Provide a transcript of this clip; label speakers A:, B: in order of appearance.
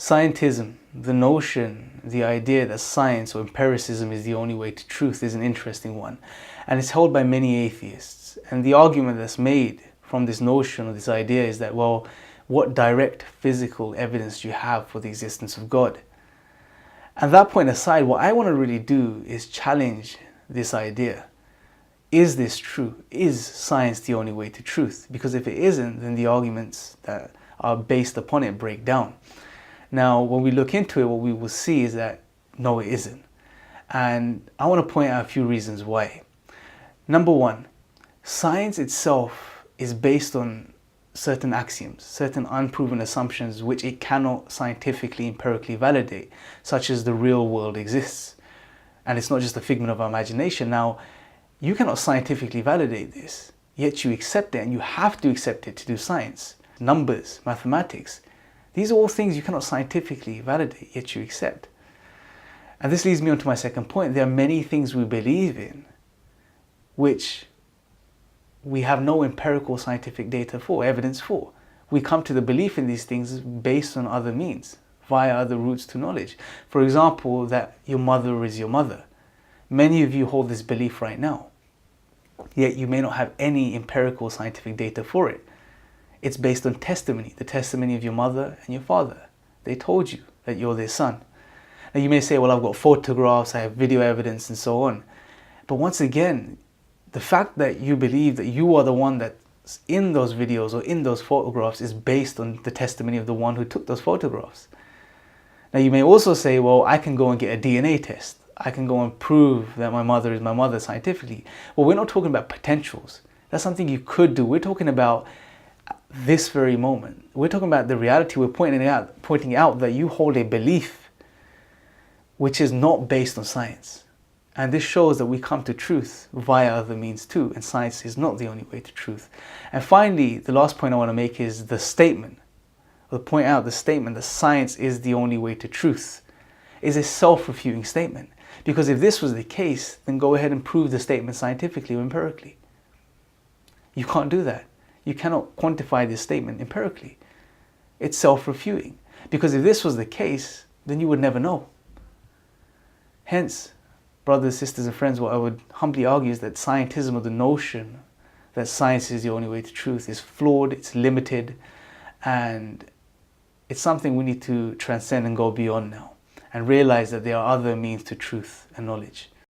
A: Scientism, the notion, the idea that science or empiricism is the only way to truth is an interesting one, and it's held by many atheists. And the argument that's made from this notion or this idea is that, well, what direct physical evidence do you have for the existence of God? And that point aside, what I want to really do is challenge this idea. Is this true? Is science the only way to truth? Because if it isn't, then the arguments that are based upon it break down. Now, when we look into it, what we will see is that no, it isn't. And I want to point out a few reasons why. Number one, science itself is based on certain axioms, certain unproven assumptions which it cannot scientifically, empirically validate, such as the real world exists. And it's not just a figment of our imagination. Now, you cannot scientifically validate this, yet you accept it, and you have to accept it to do science. Numbers, mathematics, these are all things you cannot scientifically validate, yet you accept. And this leads me on to my second point. There are many things we believe in which we have no empirical scientific data for, evidence for. We come to the belief in these things based on other means, via other routes to knowledge. For example, that your mother is your mother. Many of you hold this belief right now, yet you may not have any empirical scientific data for it. It's based on testimony, the testimony of your mother and your father. They told you that you're their son. Now you may say, well, I've got photographs, I have video evidence and so on. But once again, the fact that you believe that you are the one that's in those videos or in those photographs is based on the testimony of the one who took those photographs. Now you may also say, well, I can go and get a DNA test. I can go and prove that my mother is my mother scientifically. Well, we're not talking about potentials. That's something you could do. We're talking about this very moment. We're talking about the reality. We're pointing out that you hold a belief which is not based on science. And this shows that we come to truth via other means too, and science is not the only way to truth. And finally, the last point I want to make is the statement, or point out the statement that science is the only way to truth is a self-refuting statement. Because if this was the case, then go ahead and prove the statement scientifically or empirically. You can't do that. You cannot quantify this statement empirically. It's self-refuting. Because if this was the case, then you would never know. Hence, brothers, sisters and friends, what I would humbly argue is that scientism, or the notion that science is the only way to truth, is flawed, it's limited, and it's something we need to transcend and go beyond now, and realize that there are other means to truth and knowledge.